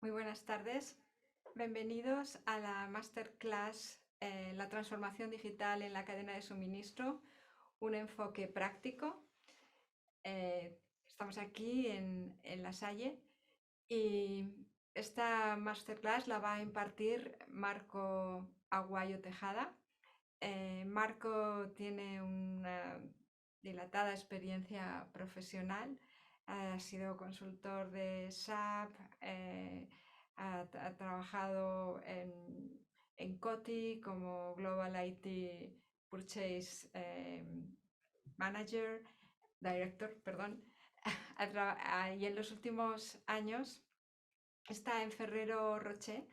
Muy buenas tardes. Bienvenidos a la masterclass La transformación digital en la cadena de suministro, un enfoque práctico. Estamos aquí en La Salle y esta masterclass la va a impartir Marco Aguayo Tejada. Marco tiene una dilatada experiencia profesional, ha sido consultor de SAP, ha trabajado en Coty como Global IT Purchase Manager, Director, perdón, y en los últimos años está en Ferrero Rocher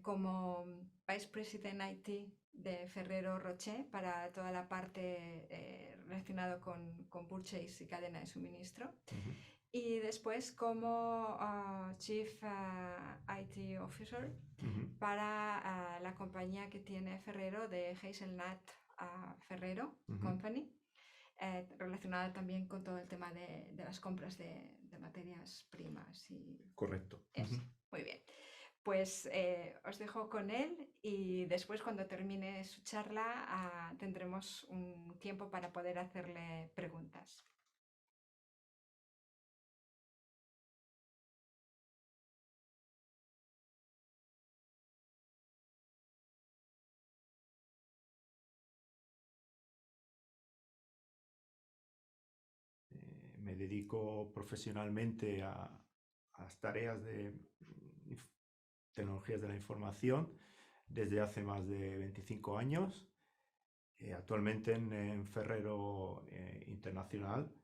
como Vice President IT de Ferrero Rocher para toda la parte relacionada con purchase y cadena de suministro. Y después como Chief IT Officer para la compañía que tiene Ferrero de Hazelnut Ferrero Company, relacionada también con todo el tema de las compras de materias primas. Correcto. Muy bien. Pues os dejo con él y después cuando termine su charla tendremos un tiempo para poder hacerle preguntas. Me dedico profesionalmente a las tareas de tecnologías de la información desde hace más de 25 años. Actualmente en Ferrero Internacional.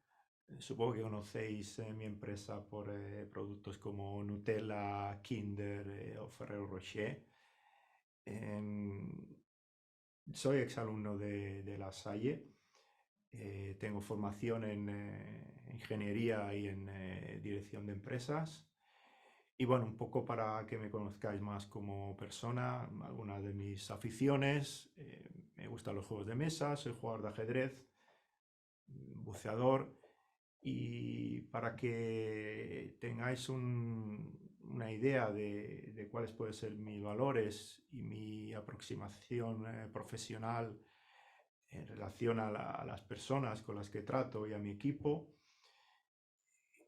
Supongo que conocéis mi empresa por productos como Nutella, Kinder o Ferrero Rocher. Soy exalumno de La Salle. Tengo formación en ingeniería y en dirección de empresas. Y bueno, un poco para que me conozcáis más como persona, algunas de mis aficiones. Me gustan los juegos de mesa, soy jugador de ajedrez, buceador. Y para que tengáis una idea de cuáles pueden ser mis valores y mi aproximación profesional en relación a las personas con las que trato y a mi equipo,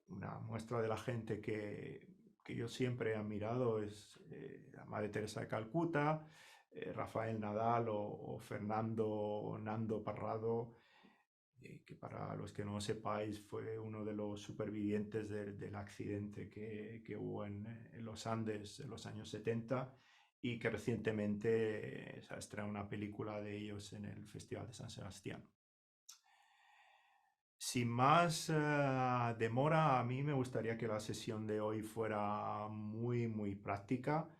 una muestra de la gente que yo siempre he admirado es la Madre Teresa de Calcuta, Rafael Nadal o Fernando Nando Parrado, que para los que no lo sepáis fue uno de los supervivientes del accidente que hubo en los Andes en los años 70 y que recientemente se ha estrenado una película de ellos en el Festival de San Sebastián. Sin más demora, a mí me gustaría que la sesión de hoy fuera muy práctica,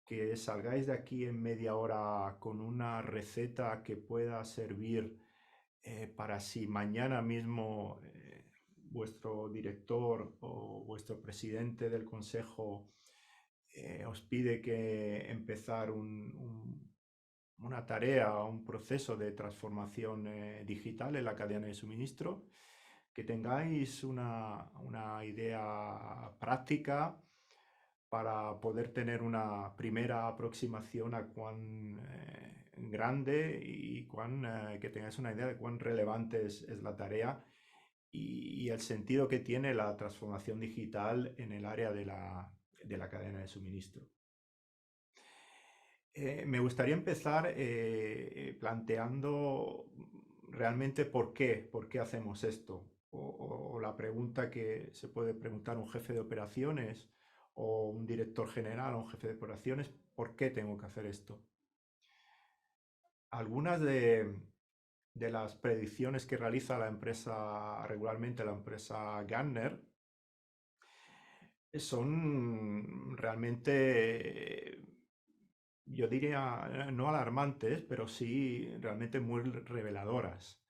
que salgáis de aquí en media hora con una receta que pueda servir para si mañana mismo vuestro director o vuestro presidente del consejo os pide que empezar una tarea, un proceso de transformación digital en la cadena de suministro, que tengáis una idea práctica para poder tener una primera aproximación a cuán grande y que tengáis una idea de cuán relevante es la tarea y el sentido que tiene la transformación digital en el área de la cadena de suministro. Me gustaría empezar planteando realmente por qué hacemos esto, o la pregunta que se puede preguntar un jefe de operaciones o un director general o un jefe de operaciones, ¿por qué tengo que hacer esto? Algunas de las predicciones que realiza la empresa regularmente, la empresa Gartner, son realmente, yo diría, no alarmantes, pero sí realmente muy reveladoras.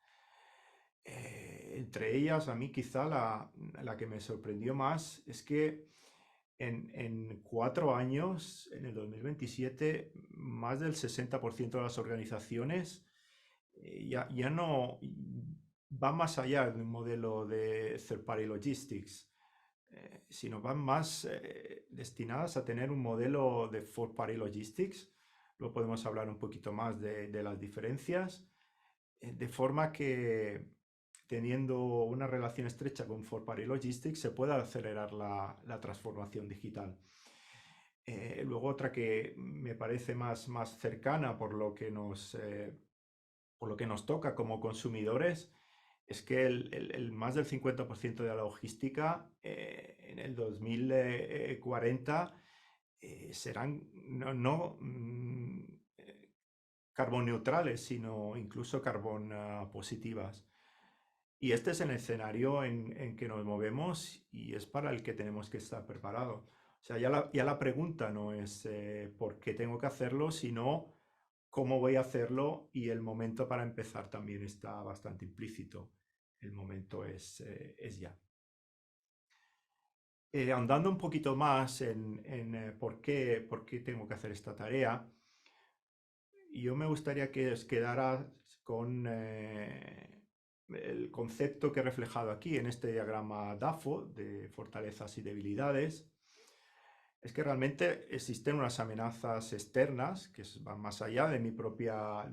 Entre ellas, a mí quizá la que me sorprendió más es que en 4 años, en el 2027, más del 60% de las organizaciones ya no va más allá de un modelo de third party logistics. sino van más destinadas a tener un modelo de Fourth Party Logistics. Luego podemos hablar un poquito más de las diferencias, de forma que teniendo una relación estrecha con Fourth Party Logistics se pueda acelerar la transformación digital. Luego otra que me parece más cercana por lo que nos toca como consumidores es que el más del 50% de la logística en el 2040 serán no carbón neutrales, sino incluso carbón positivas. Y este es el escenario en que nos movemos y es para el que tenemos que estar preparados. O sea, ya la pregunta no es por qué tengo que hacerlo, sino cómo voy a hacerlo, y el momento para empezar también está bastante implícito. El momento es ya. Andando un poquito más en por qué tengo que hacer esta tarea, yo me gustaría que os quedara con el concepto que he reflejado aquí en este diagrama DAFO de fortalezas y debilidades. Es que realmente existen unas amenazas externas que van más allá de mi propia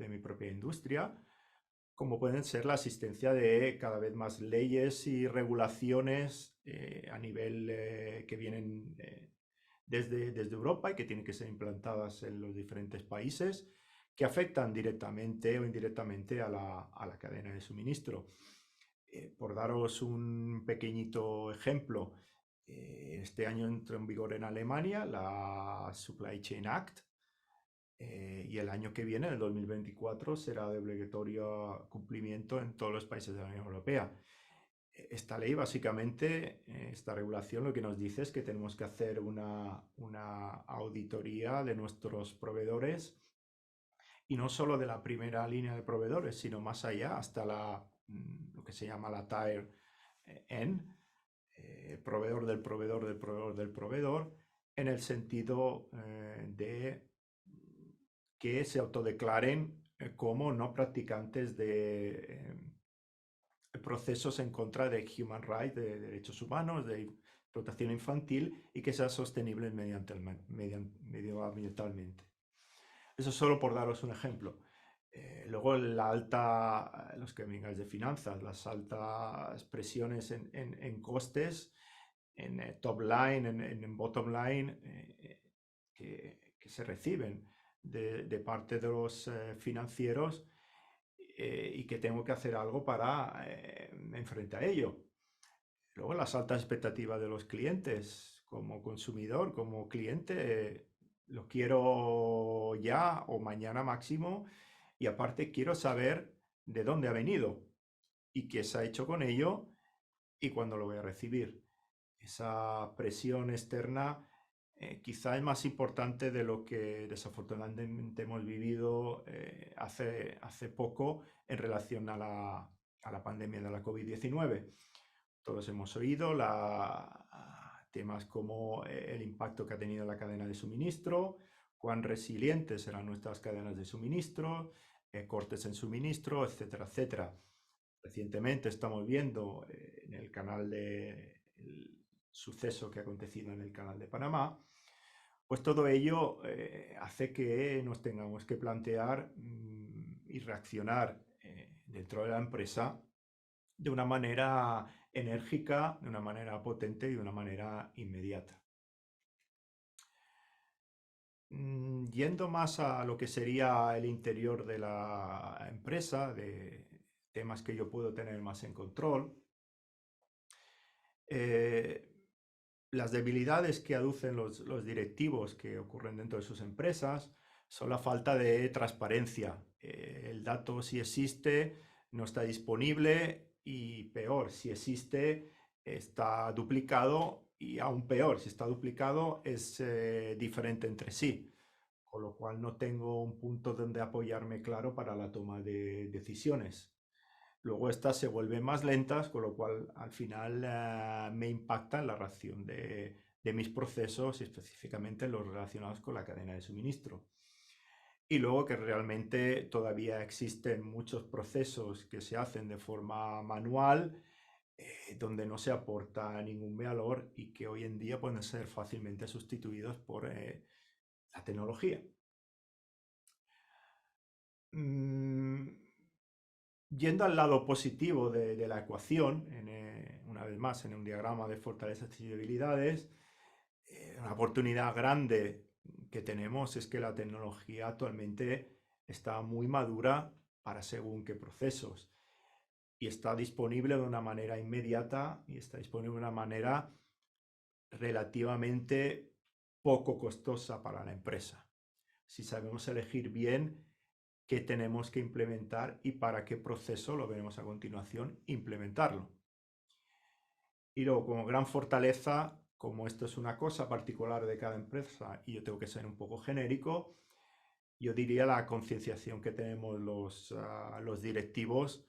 industria, como pueden ser la existencia de cada vez más leyes y regulaciones a nivel que vienen desde Europa y que tienen que ser implantadas en los diferentes países, que afectan directamente o indirectamente a la cadena de suministro. Por daros un pequeñito ejemplo, este año entró en vigor en Alemania la Supply Chain Act, y el año que viene, en el 2024, será de obligatorio cumplimiento en todos los países de la Unión Europea. Esta ley, básicamente, esta regulación lo que nos dice es que tenemos que hacer una auditoría de nuestros proveedores, y no solo de la primera línea de proveedores, sino más allá, hasta lo que se llama la Tier N, proveedor del proveedor del proveedor del proveedor, en el sentido de que se autodeclaren como no practicantes de procesos en contra de human rights, de derechos humanos, de explotación infantil, y que sea sostenible medioambientalmente. Eso solo por daros un ejemplo. Luego los que vengáis de finanzas, las altas presiones en costes, en top line, en bottom line, que se reciben de parte de los financieros, y que tengo que hacer algo para enfrentar a ello. Luego las altas expectativas de los clientes, como consumidor, como cliente, lo quiero ya o mañana máximo, y aparte quiero saber de dónde ha venido y qué se ha hecho con ello y cuándo lo voy a recibir. Esa presión externa quizá es más importante de lo que desafortunadamente hemos vivido hace poco en relación a la pandemia de la COVID-19. Todos hemos oído temas como el impacto que ha tenido la cadena de suministro, cuán resilientes serán nuestras cadenas de suministro, cortes en suministro, etcétera, etcétera. Recientemente estamos viendo en el canal el suceso que ha acontecido en el canal de Panamá. Pues todo ello hace que nos tengamos que plantear y reaccionar dentro de la empresa de una manera enérgica, de una manera potente y de una manera inmediata. Yendo más a lo que sería el interior de la empresa, de temas que yo puedo tener más en control, las debilidades que aducen los directivos que ocurren dentro de sus empresas son la falta de transparencia. El dato, si existe, no está disponible, y peor, si existe, está duplicado, y aún peor, si está duplicado, es diferente entre sí, con lo cual no tengo un punto donde apoyarme claro para la toma de decisiones. Luego estas se vuelven más lentas, con lo cual al final me impacta en la reacción de mis procesos, específicamente los relacionados con la cadena de suministro. Y luego que realmente todavía existen muchos procesos que se hacen de forma manual, donde no se aporta ningún valor y que hoy en día pueden ser fácilmente sustituidos por la tecnología. Mm, Yendo al lado positivo de la ecuación, una vez más en un diagrama de fortalezas y debilidades, una oportunidad grande que tenemos es que la tecnología actualmente está muy madura para según qué procesos y está disponible de una manera inmediata y está disponible de una manera relativamente poco costosa para la empresa. Si sabemos elegir bien qué tenemos que implementar y para qué proceso, lo veremos a continuación, implementarlo. Y luego, como gran fortaleza, como esto es una cosa particular de cada empresa y yo tengo que ser un poco genérico, yo diría la concienciación que tenemos los directivos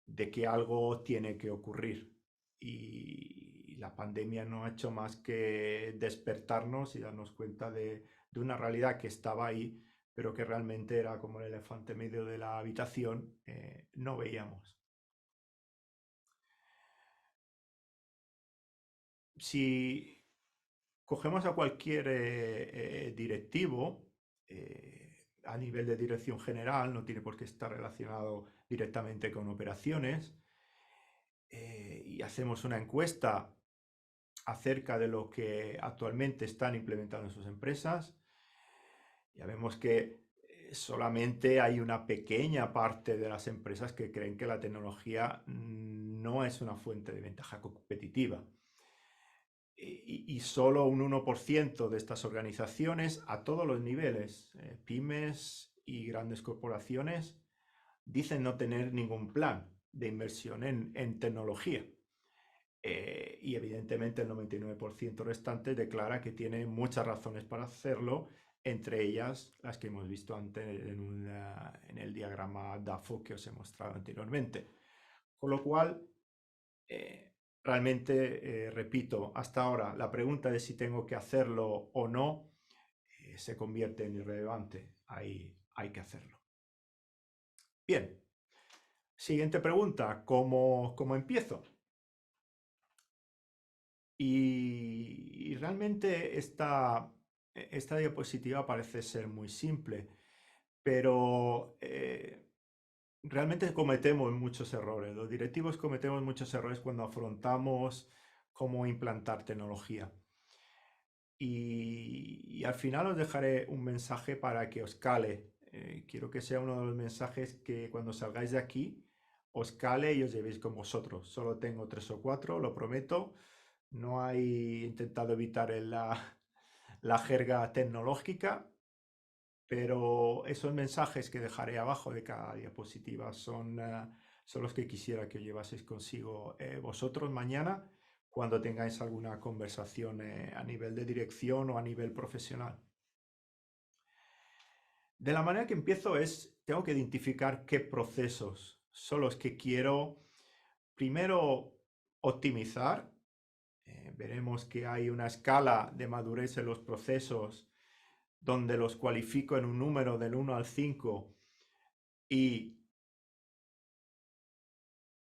de que algo tiene que ocurrir. Y la pandemia no ha hecho más que despertarnos y darnos cuenta de una realidad que estaba ahí, pero que realmente era como el elefante en medio de la habitación, no veíamos. Si cogemos a cualquier directivo, a nivel de dirección general, no tiene por qué estar relacionado directamente con operaciones, y hacemos una encuesta acerca de lo que actualmente están implementando en sus empresas, ya vemos que solamente hay una pequeña parte de las empresas que creen que la tecnología no es una fuente de ventaja competitiva. Y solo un 1% de estas organizaciones a todos los niveles, pymes y grandes corporaciones, dicen no tener ningún plan de inversión en tecnología. Y evidentemente el 99% restante declara que tiene muchas razones para hacerlo, entre ellas las que hemos visto antes en el diagrama DAFO que os he mostrado anteriormente. Con lo cual, realmente, repito, hasta ahora la pregunta de si tengo que hacerlo o no se convierte en irrelevante. Hay que hacerlo. Bien, siguiente pregunta, ¿cómo empiezo? Y realmente esta diapositiva parece ser muy simple, pero realmente cometemos muchos errores. Los directivos cometemos muchos errores cuando afrontamos cómo implantar tecnología. Y al final os dejaré un mensaje para que os cale. Quiero que sea uno de los mensajes que cuando salgáis de aquí os cale y os llevéis con vosotros. Solo tengo 3 o 4, lo prometo. No he intentado evitar la jerga tecnológica, pero esos mensajes que dejaré abajo de cada diapositiva son los que quisiera que llevaseis consigo vosotros mañana cuando tengáis alguna conversación a nivel de dirección o a nivel profesional. De la manera que empiezo tengo que identificar qué procesos son los que quiero primero optimizar. Veremos que hay una escala de madurez en los procesos donde los cualifico en un número del 1 al 5 y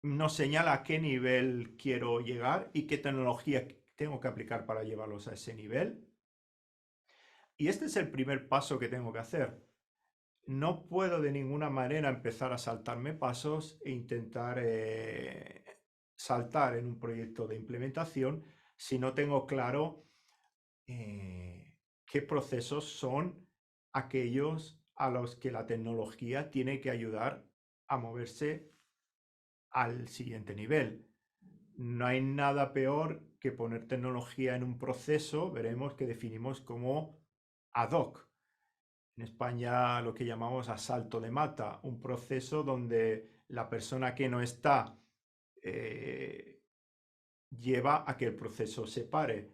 nos señala a qué nivel quiero llegar y qué tecnología tengo que aplicar para llevarlos a ese nivel. Y este es el primer paso que tengo que hacer. No puedo de ninguna manera empezar a saltarme pasos e intentar saltar en un proyecto de implementación si no tengo claro qué procesos son aquellos a los que la tecnología tiene que ayudar a moverse al siguiente nivel. No hay nada peor que poner tecnología en un proceso, veremos que definimos como ad hoc. En España lo que llamamos asalto de mata, un proceso donde la persona que no está lleva a que el proceso se pare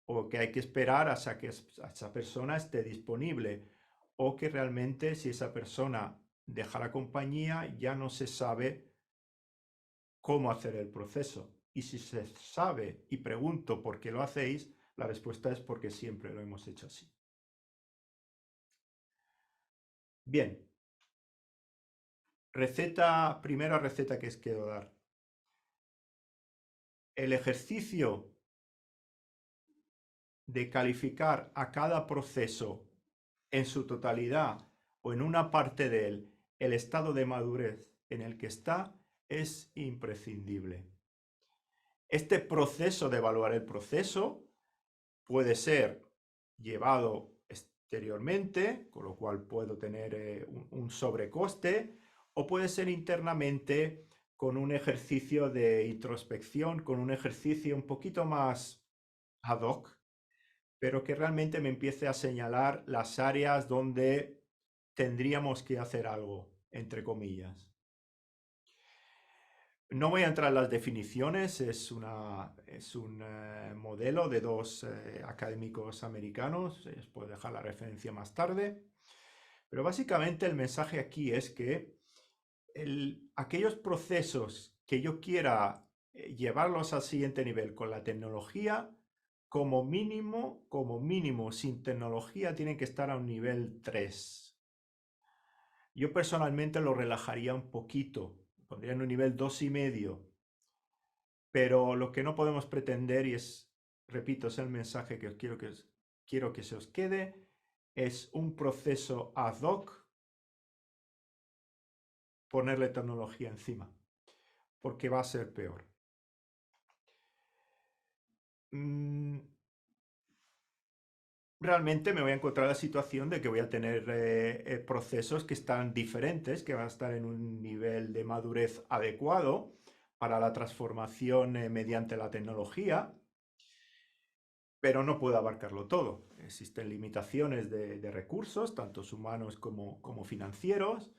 o que hay que esperar hasta que esa persona esté disponible o que realmente si esa persona deja la compañía ya no se sabe cómo hacer el proceso. Y si se sabe y pregunto por qué lo hacéis, la respuesta es porque siempre lo hemos hecho así. Bien, primera receta que os quiero dar. el ejercicio de calificar a cada proceso en su totalidad o en una parte de él, el estado de madurez en el que está, es imprescindible. Este proceso de evaluar el proceso puede ser llevado exteriormente, con lo cual puedo tener un sobrecoste, o puede ser internamente con un ejercicio de introspección, con un ejercicio un poquito más ad hoc, pero que realmente me empiece a señalar las áreas donde tendríamos que hacer algo, entre comillas. No voy a entrar en las definiciones, es un modelo de dos académicos americanos, os puedo dejar la referencia más tarde, pero básicamente el mensaje aquí es que aquellos procesos que yo quiera llevarlos al siguiente nivel con la tecnología, como mínimo, sin tecnología tienen que estar a un nivel 3. Yo personalmente lo relajaría un poquito, pondría en un nivel 2,5. Pero lo que no podemos pretender, y repito, es el mensaje que quiero que se os quede, es un proceso ad hoc ponerle tecnología encima, porque va a ser peor. Realmente me voy a encontrar la situación de que voy a tener procesos que están diferentes, que van a estar en un nivel de madurez adecuado para la transformación mediante la tecnología, pero no puedo abarcarlo todo. Existen limitaciones de recursos, tanto humanos como financieros,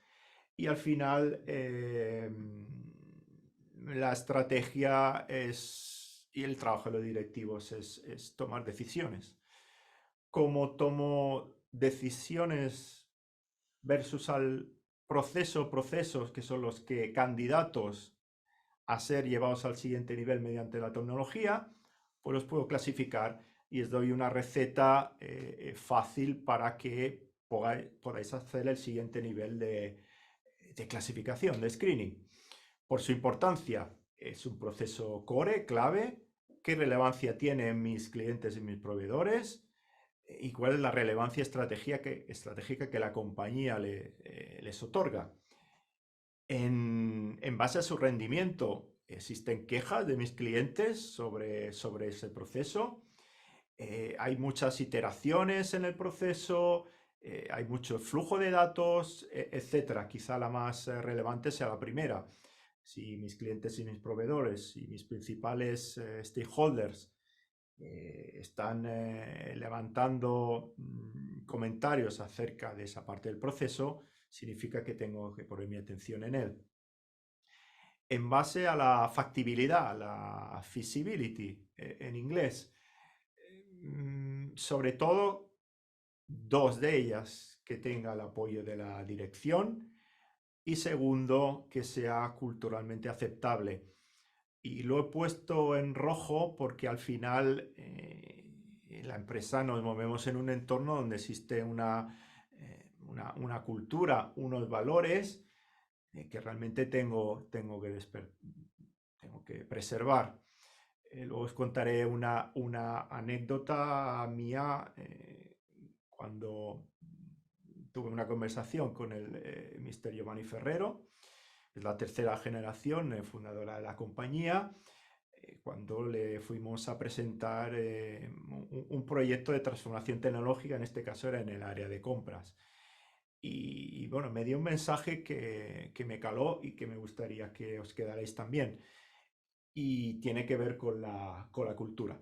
y al final la estrategia y el trabajo de los directivos es tomar decisiones. Como tomo decisiones versus al procesos que son los que candidatos a ser llevados al siguiente nivel mediante la tecnología, pues los puedo clasificar y os doy una receta fácil para que podáis hacer el siguiente nivel de clasificación, de screening. Por su importancia, es un proceso core, clave, qué relevancia tienen mis clientes y mis proveedores y cuál es la relevancia estratégica que la compañía les otorga. En base a su rendimiento, existen quejas de mis clientes sobre ese proceso. Hay muchas iteraciones en el proceso, hay mucho flujo de datos, etcétera. Quizá la más relevante sea la primera. Si mis clientes y mis proveedores y mis principales stakeholders están levantando comentarios acerca de esa parte del proceso, significa que tengo que poner mi atención en él. En base a la factibilidad, la feasibility en inglés, sobre todo dos de ellas que tenga el apoyo de la dirección y segundo, que sea culturalmente aceptable. Y lo he puesto en rojo porque al final en la empresa nos movemos en un entorno donde existe una cultura, unos valores que realmente tengo que preservar. Luego os contaré una anécdota mía cuando tuve una conversación con el Mr. Giovanni Ferrero, es la tercera generación fundadora de la compañía, cuando le fuimos a presentar un proyecto de transformación tecnológica, en este caso era en el área de compras. Y bueno, me dio un mensaje que me caló y que me gustaría que os quedarais también. Y tiene que ver con la cultura.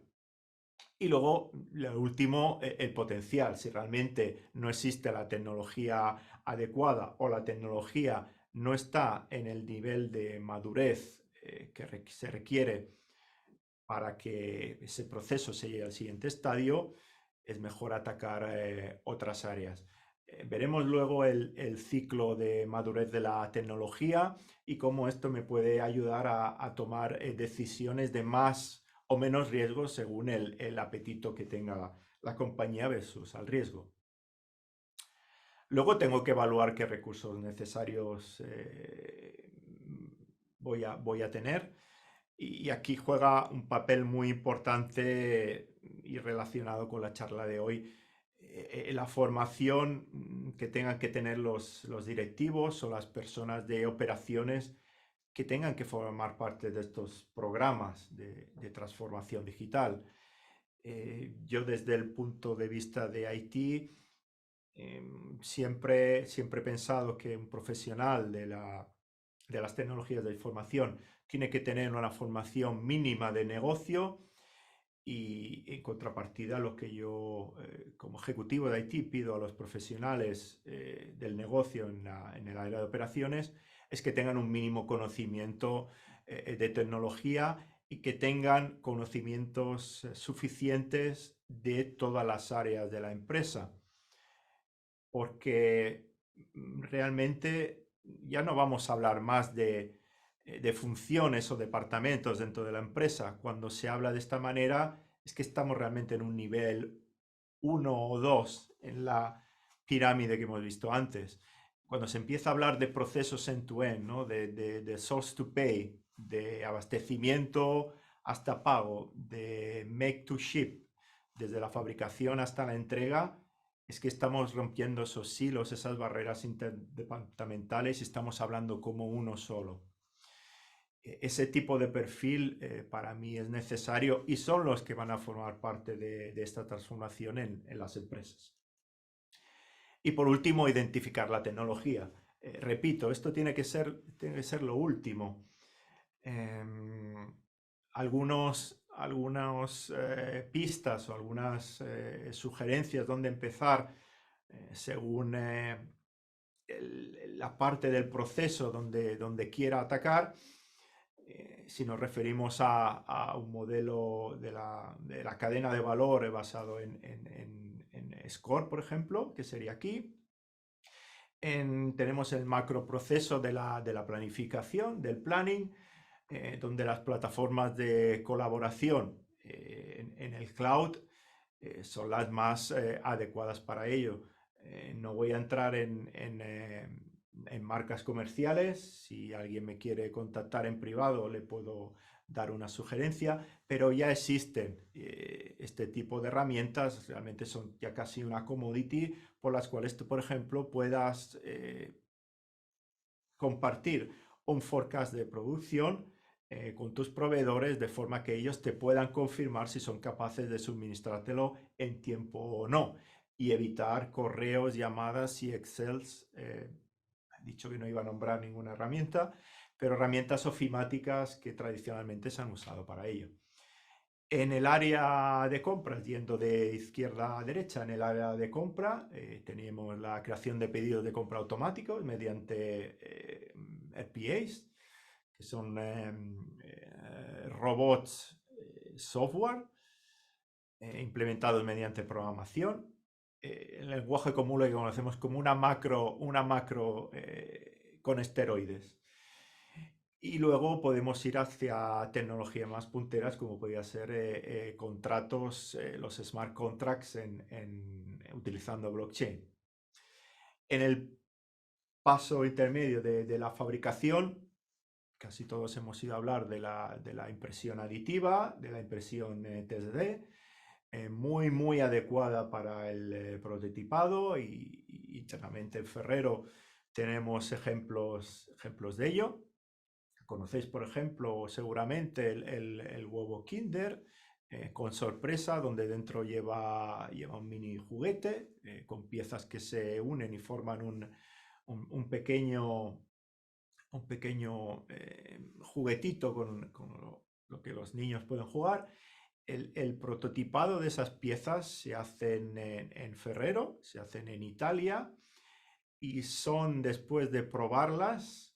Y luego, lo último, el potencial. Si realmente no existe la tecnología adecuada o la tecnología no está en el nivel de madurez que se requiere para que ese proceso se llegue al siguiente estadio, es mejor atacar otras áreas. Veremos luego el ciclo de madurez de la tecnología y cómo esto me puede ayudar a tomar decisiones de más o menos riesgo según el apetito que tenga la compañía versus al riesgo. Luego tengo que evaluar qué recursos necesarios voy a tener. Y aquí juega un papel muy importante y relacionado con la charla de hoy, la formación que tengan que tener los directivos o las personas de operaciones que tengan que formar parte de estos programas de transformación digital. Yo desde el punto de vista de IT, siempre he pensado que un profesional de las tecnologías de información tiene que tener una formación mínima de negocio y en contrapartida lo que yo como ejecutivo de IT pido a los profesionales del negocio en el área de operaciones es que tengan un mínimo conocimiento de tecnología y que tengan conocimientos suficientes de todas las áreas de la empresa porque realmente ya no vamos a hablar más de funciones o departamentos dentro de la empresa. Cuando se habla de esta manera es que estamos realmente en un nivel uno o 2 en la pirámide que hemos visto antes. Cuando se empieza a hablar de procesos end-to-end, ¿no? de source to pay, de abastecimiento hasta pago, de make to ship, desde la fabricación hasta la entrega, es que estamos rompiendo esos silos, esas barreras interdepartamentales y estamos hablando como uno solo. Ese tipo de perfil para mí es necesario y son los que van a formar parte de esta transformación en las empresas. Y por último, identificar la tecnología. Repito, esto tiene que ser lo último. Algunas pistas o algunas sugerencias donde empezar según la parte del proceso donde quiera atacar. Si nos referimos a un modelo de la cadena de valor basado en SCORE, por ejemplo, que sería aquí. Tenemos el macroproceso de la planificación, del planning, donde las plataformas de colaboración en el cloud son las más adecuadas para ello. No voy a entrar en marcas comerciales. Si alguien me quiere contactar en privado, le puedo dar una sugerencia, pero ya existen este tipo de herramientas, realmente son ya casi una commodity por las cuales tú, por ejemplo, puedas compartir un forecast de producción con tus proveedores de forma que ellos te puedan confirmar si son capaces de suministrártelo en tiempo o no y evitar correos, llamadas y Excels. He dicho que no iba a nombrar ninguna herramienta, pero herramientas ofimáticas que tradicionalmente se han usado para ello. En el área de compras, yendo de izquierda a derecha, en el área de compra tenemos la creación de pedidos de compra automáticos mediante RPAs, que son robots software implementados mediante programación. El lenguaje común lo que conocemos como una macro con esteroides. Y luego podemos ir hacia tecnologías más punteras, como podría ser contratos, los smart contracts utilizando blockchain. En el paso intermedio de la fabricación, casi todos hemos ido a hablar de la impresión aditiva, de la impresión 3D, muy adecuada para el prototipado y internamente en Ferrero tenemos ejemplos de ello. Conocéis, por ejemplo, seguramente el huevo Kinder con sorpresa, donde dentro lleva un mini juguete con piezas que se unen y forman un pequeño juguetito con lo que los niños pueden jugar. El prototipado de esas piezas se hacen en Ferrero, se hacen en Italia y son después de probarlas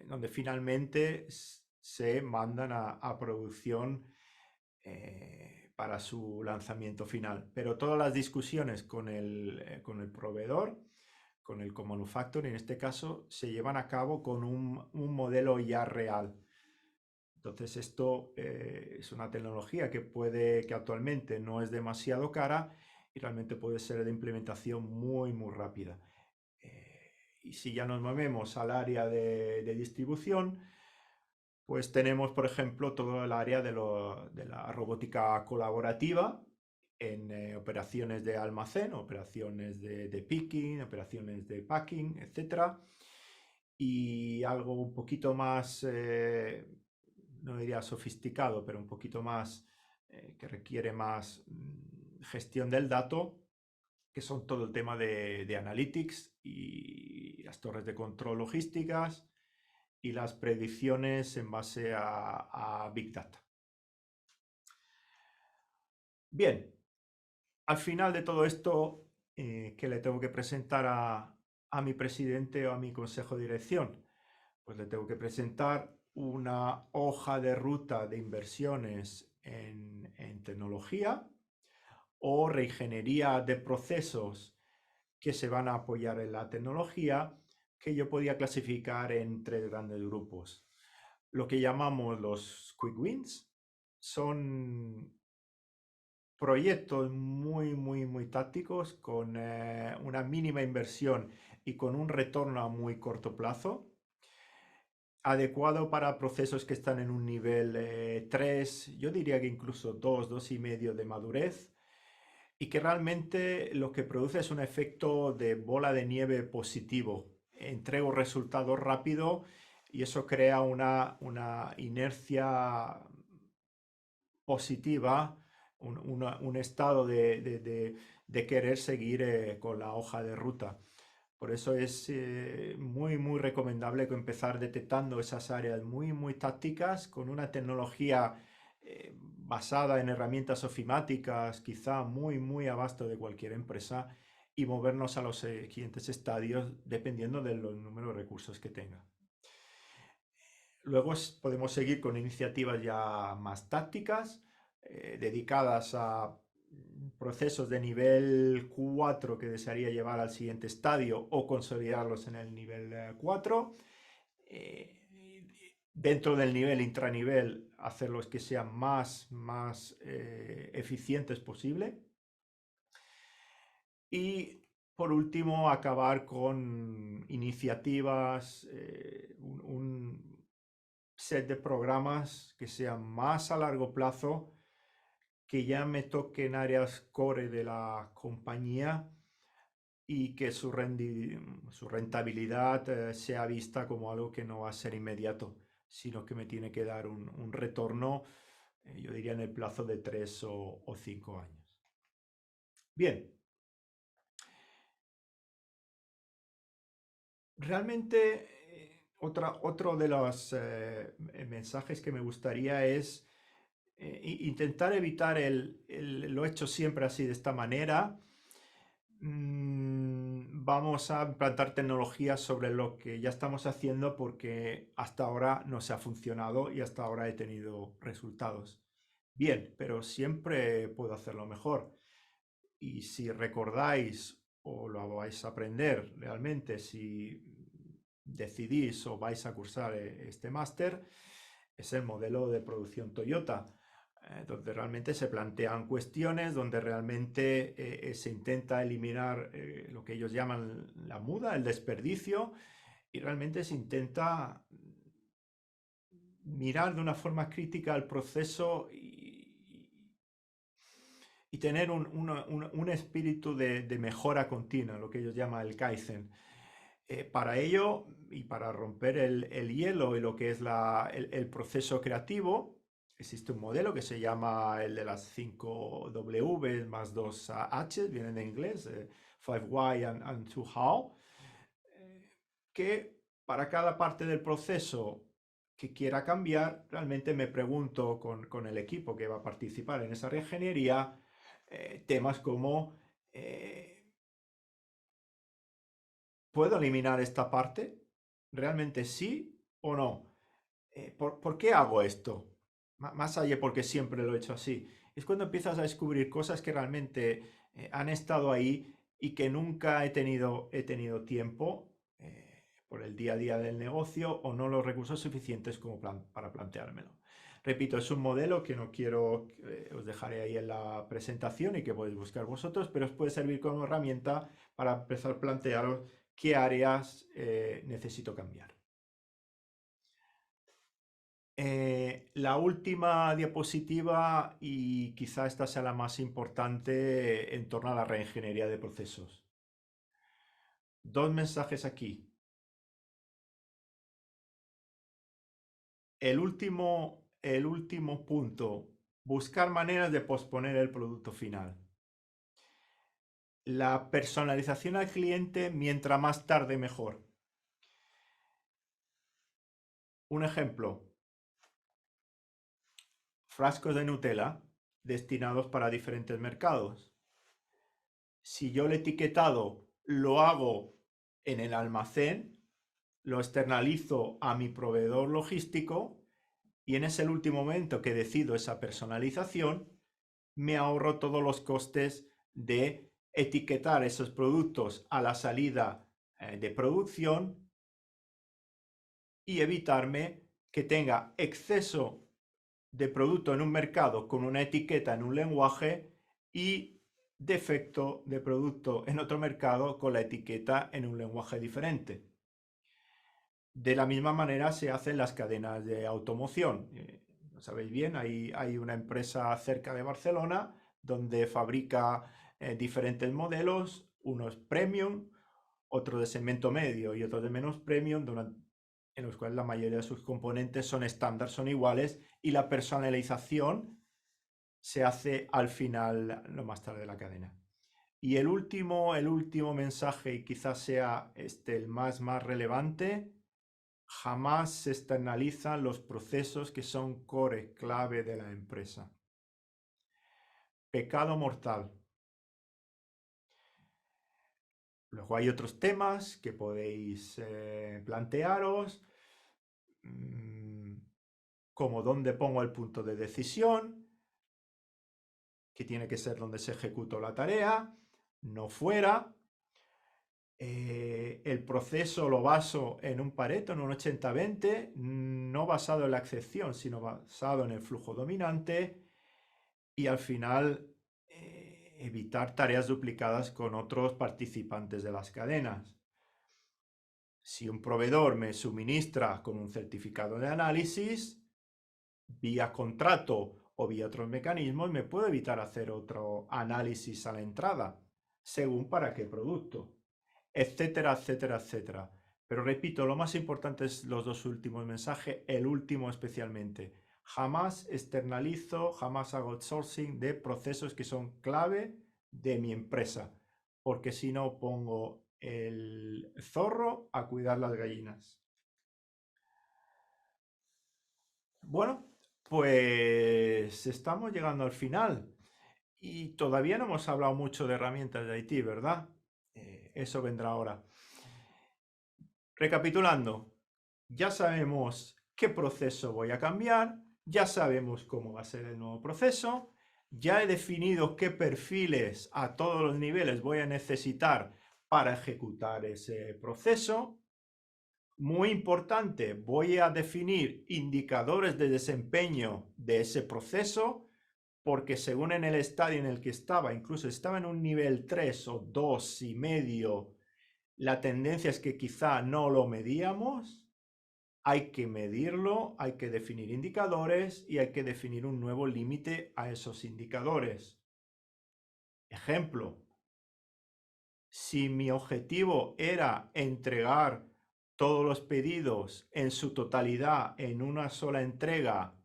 donde finalmente se mandan a producción para su lanzamiento final. Pero todas las discusiones con el proveedor, con el co-manufacturer en este caso, se llevan a cabo con un modelo ya real. Entonces esto es una tecnología que actualmente no es demasiado cara y realmente puede ser de implementación muy rápida. Y si ya nos movemos al área de distribución, pues tenemos, por ejemplo, todo el área de la robótica colaborativa en operaciones de almacén, operaciones de picking, operaciones de packing, etc. Y algo un poquito más, no diría sofisticado, pero un poquito más, que requiere más gestión del dato, que son todo el tema de analytics y las torres de control logísticas y las predicciones en base a Big Data. Bien, al final de todo esto, ¿qué le tengo que presentar a mi presidente o a mi consejo de dirección? Pues le tengo que presentar una hoja de ruta de inversiones en tecnología o reingeniería de procesos que se van a apoyar en la tecnología, que yo podía clasificar en tres grandes grupos. Lo que llamamos los quick wins son proyectos muy tácticos con una mínima inversión y con un retorno a muy corto plazo, adecuado para procesos que están en un nivel 3, yo diría que incluso 2, 2,5 de madurez, y que realmente lo que produce es un efecto de bola de nieve positivo. Entrego resultados rápido y eso crea una inercia positiva, un estado de querer seguir con la hoja de ruta. Por eso es muy recomendable empezar detectando esas áreas muy tácticas con una tecnología basada en herramientas ofimáticas, quizá muy a basto de cualquier empresa, y movernos a los siguientes estadios dependiendo del número de recursos que tenga. Luego podemos seguir con iniciativas ya más tácticas, dedicadas a procesos de nivel 4 que desearía llevar al siguiente estadio o consolidarlos en el nivel 4. Dentro del nivel intranivel, hacerlos que sean más eficientes posible. Y por último, acabar con iniciativas, un set de programas que sean más a largo plazo, que ya me toquen áreas core de la compañía y que su rentabilidad sea vista como algo que no va a ser inmediato, sino que me tiene que dar un retorno, yo diría en el plazo de 3 o 5 años. Bien. Realmente, otro de los mensajes que me gustaría es intentar evitar lo hecho siempre así de esta manera. Vamos a implantar tecnologías sobre lo que ya estamos haciendo porque hasta ahora no se ha funcionado y hasta ahora he tenido resultados. Bien, pero siempre puedo hacerlo mejor. Y si recordáis o lo vais a aprender realmente, si decidís o vais a cursar este máster, es el modelo de producción Toyota, donde realmente se plantean cuestiones, donde realmente se intenta eliminar lo que ellos llaman la muda, el desperdicio, y realmente se intenta mirar de una forma crítica el proceso y tener un espíritu de mejora continua, lo que ellos llaman el Kaizen. Para ello y para romper el hielo y lo que es el proceso creativo, existe un modelo que se llama el de las 5 W más 2 H, viene de inglés, 5 Why and 2 How, que para cada parte del proceso que quiera cambiar, realmente me pregunto con el equipo que va a participar en esa reingeniería, temas como ¿puedo eliminar esta parte? ¿Realmente sí o no? ¿Por qué hago esto? Más allá porque siempre lo he hecho así. Es cuando empiezas a descubrir cosas que realmente han estado ahí y que nunca he tenido tiempo por el día a día del negocio o no los recursos suficientes como para planteármelo. Repito, es un modelo que no quiero, os dejaré ahí en la presentación y que podéis buscar vosotros, pero os puede servir como herramienta para empezar a plantearos qué áreas necesito cambiar. La última diapositiva, y quizá esta sea la más importante en torno a la reingeniería de procesos. Dos mensajes aquí. El último punto, buscar maneras de posponer el producto final. La personalización al cliente, mientras más tarde mejor. Un ejemplo, frascos de Nutella destinados para diferentes mercados. Si yo el etiquetado lo hago en el almacén, lo externalizo a mi proveedor logístico y en ese último momento que decido esa personalización, me ahorro todos los costes de etiquetar esos productos a la salida de producción y evitarme que tenga exceso de producto en un mercado con una etiqueta en un lenguaje y defecto de producto en otro mercado con la etiqueta en un lenguaje diferente. De la misma manera se hacen las cadenas de automoción. Lo sabéis bien, hay una empresa cerca de Barcelona donde fabrica diferentes modelos, unos premium, otros de segmento medio y otros de menos premium, en los cuales la mayoría de sus componentes son estándar, son iguales, y la personalización se hace al final, lo más tarde de la cadena. Y el último mensaje, y quizás sea el más relevante, jamás se externalizan los procesos que son core, clave de la empresa. Pecado mortal. Luego hay otros temas que podéis plantearos, como dónde pongo el punto de decisión, que tiene que ser donde se ejecutó la tarea, no fuera. El proceso lo baso en un Pareto, en un 80-20, no basado en la excepción, sino basado en el flujo dominante, y al final evitar tareas duplicadas con otros participantes de las cadenas. Si un proveedor me suministra con un certificado de análisis, vía contrato o vía otros mecanismos, me puedo evitar hacer otro análisis a la entrada, según para qué producto, etcétera, etcétera, etcétera. Pero repito, lo más importante es los dos últimos mensajes, el último especialmente. Jamás externalizo, jamás hago outsourcing de procesos que son clave de mi empresa, porque si no pongo el zorro a cuidar las gallinas. Bueno, pues estamos llegando al final y todavía no hemos hablado mucho de herramientas de IT, ¿verdad? Eso vendrá ahora. Recapitulando, ya sabemos qué proceso voy a cambiar, ya sabemos cómo va a ser el nuevo proceso, ya he definido qué perfiles a todos los niveles voy a necesitar para ejecutar ese proceso. Muy importante, voy a definir indicadores de desempeño de ese proceso, porque según en el estadio en el que estaba, incluso estaba en un nivel 3 o 2 y medio, la tendencia es que quizá no lo medíamos. Hay que medirlo, hay que definir indicadores y hay que definir un nuevo límite a esos indicadores. Ejemplo, si mi objetivo era entregar todos los pedidos en su totalidad en una sola entrega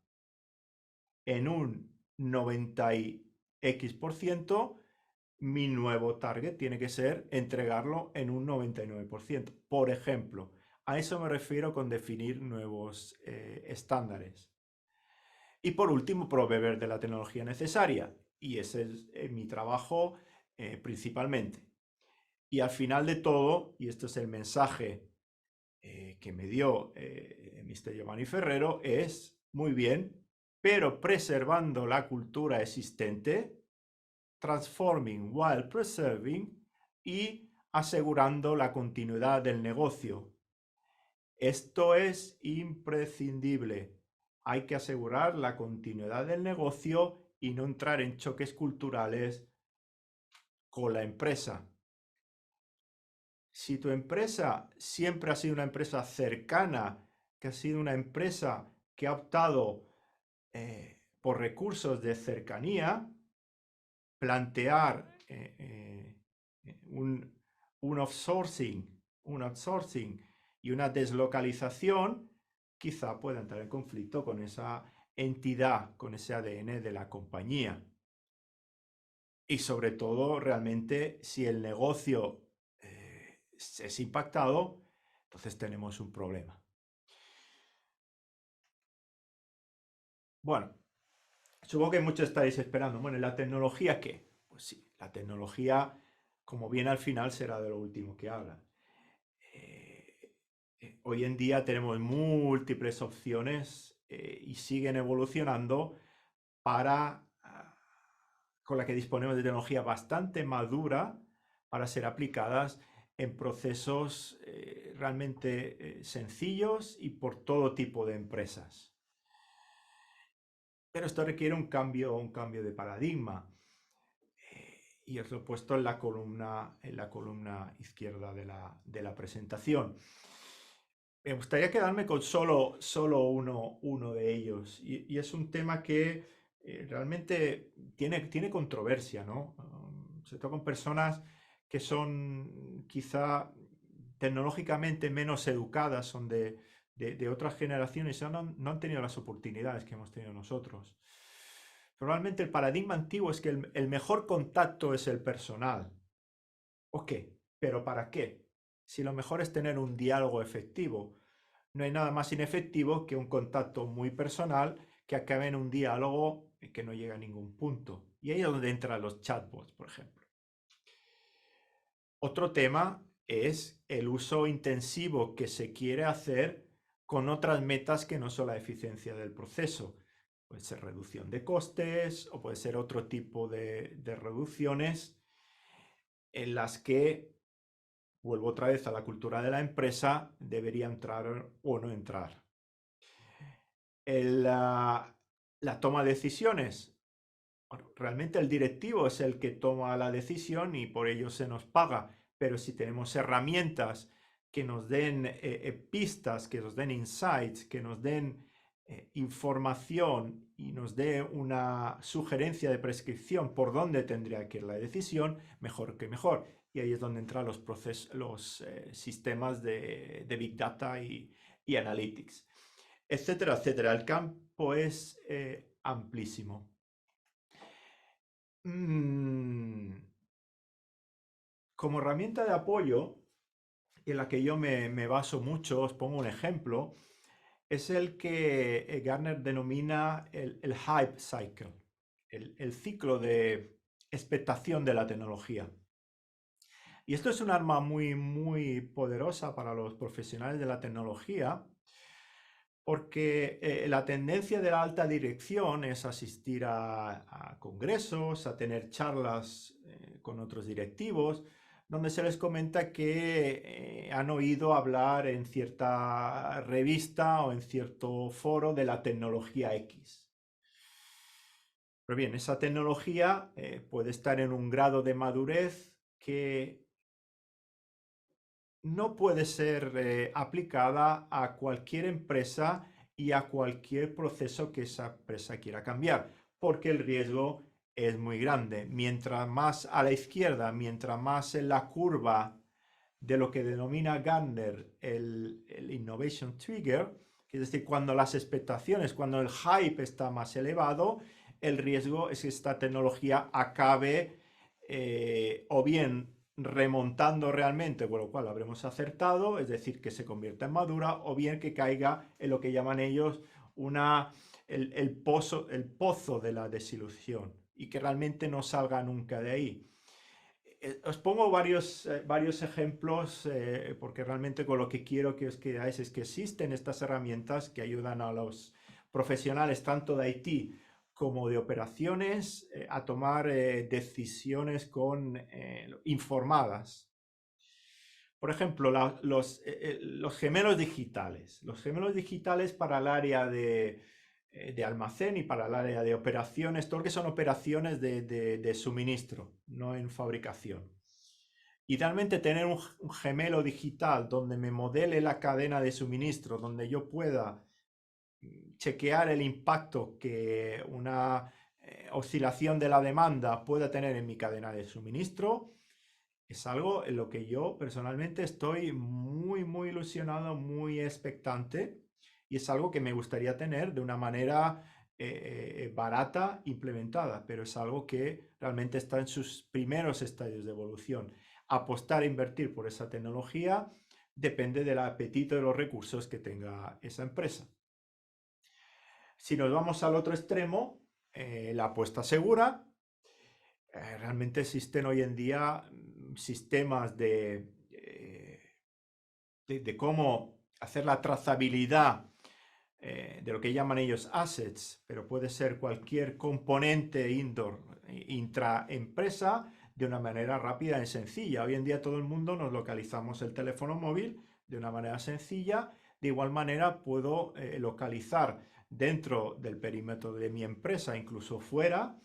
en un 90x%, mi nuevo target tiene que ser entregarlo en un 99%. Por ejemplo, a eso me refiero con definir nuevos estándares. Y por último, proveer de la tecnología necesaria. Y ese es mi trabajo principalmente. Y al final de todo, y este es el mensaje que me dio Mr. Giovanni Ferrero, es muy bien, pero preservando la cultura existente, transforming while preserving, y asegurando la continuidad del negocio. Esto es imprescindible. Hay que asegurar la continuidad del negocio y no entrar en choques culturales con la empresa. Si tu empresa siempre ha sido una empresa cercana, que ha sido una empresa que ha optado por recursos de cercanía, plantear un outsourcing y una deslocalización, quizá pueda entrar en conflicto con esa entidad, con ese ADN de la compañía. Y sobre todo, realmente, si el negocio es impactado, entonces tenemos un problema. Bueno, supongo que muchos estaréis esperando. Bueno, ¿y la tecnología qué? Pues sí, la tecnología, como bien al final, será de lo último que habla. Hoy en día tenemos múltiples opciones y siguen evolucionando para con la que disponemos de tecnología bastante madura para ser aplicadas en procesos realmente sencillos y por todo tipo de empresas. Pero esto requiere un cambio de paradigma. Y os lo he puesto en la columna izquierda de la presentación. Me gustaría quedarme con solo uno de ellos. Y es un tema que realmente tiene controversia, ¿no? Sobre todo con personas que son quizá tecnológicamente menos educadas, son de otras generaciones y no han tenido las oportunidades que hemos tenido nosotros. Probablemente el paradigma antiguo es que el mejor contacto es el personal. Ok, pero ¿para qué? Si lo mejor es tener un diálogo efectivo. No hay nada más inefectivo que un contacto muy personal que acabe en un diálogo que no llega a ningún punto. Y ahí es donde entran los chatbots, por ejemplo. Otro tema es el uso intensivo que se quiere hacer con otras metas que no son la eficiencia del proceso. Puede ser reducción de costes o puede ser otro tipo de reducciones en las que, vuelvo otra vez a la cultura de la empresa, debería entrar o no entrar. La toma de decisiones. Bueno, realmente el directivo es el que toma la decisión y por ello se nos paga, pero si tenemos herramientas que nos den pistas, que nos den insights, que nos den información y nos dé una sugerencia de prescripción por dónde tendría que ir la decisión, mejor que mejor. Y ahí es donde entran los sistemas de Big Data y Analytics, etcétera, etcétera. El campo es amplísimo. Como herramienta de apoyo, en la que yo me baso mucho, os pongo un ejemplo, es el que Gartner denomina el hype cycle, el ciclo de expectación de la tecnología. Y esto es un arma muy, muy poderosa para los profesionales de la tecnología, porque la tendencia de la alta dirección es asistir a congresos, a tener charlas con otros directivos, donde se les comenta que han oído hablar en cierta revista o en cierto foro de la tecnología X. Pero bien, esa tecnología puede estar en un grado de madurez que no puede ser aplicada a cualquier empresa y a cualquier proceso que esa empresa quiera cambiar, porque el riesgo es muy grande. Mientras más a la izquierda, mientras más en la curva de lo que denomina Gartner el Innovation Trigger, es decir, cuando las expectaciones, cuando el hype está más elevado, el riesgo es que esta tecnología acabe o bien remontando realmente, con lo cual habremos acertado, es decir, que se convierta en madura, o bien que caiga en lo que llaman ellos el pozo de la desilusión y que realmente no salga nunca de ahí. Os pongo varios ejemplos porque realmente con lo que quiero que os quedáis es que existen estas herramientas que ayudan a los profesionales tanto de IT como de operaciones a tomar decisiones informadas. Por ejemplo, los gemelos digitales. Los gemelos digitales para el área de almacén y para el área de operaciones, todo lo que son operaciones de suministro, no en fabricación. Idealmente tener un gemelo digital donde me modele la cadena de suministro, donde yo pueda chequear el impacto que una oscilación de la demanda pueda tener en mi cadena de suministro, es algo en lo que yo personalmente estoy muy, muy ilusionado, muy expectante, y es algo que me gustaría tener de una manera barata implementada, pero es algo que realmente está en sus primeros estadios de evolución. Apostar e invertir por esa tecnología depende del apetito de los recursos que tenga esa empresa. Si nos vamos al otro extremo, la apuesta segura, realmente existen hoy en día sistemas de cómo hacer la trazabilidad de lo que llaman ellos assets, pero puede ser cualquier componente intraempresa de una manera rápida y sencilla. Hoy en día todo el mundo nos localizamos el teléfono móvil de una manera sencilla. De igual manera puedo localizar dentro del perímetro de mi empresa, incluso fuera,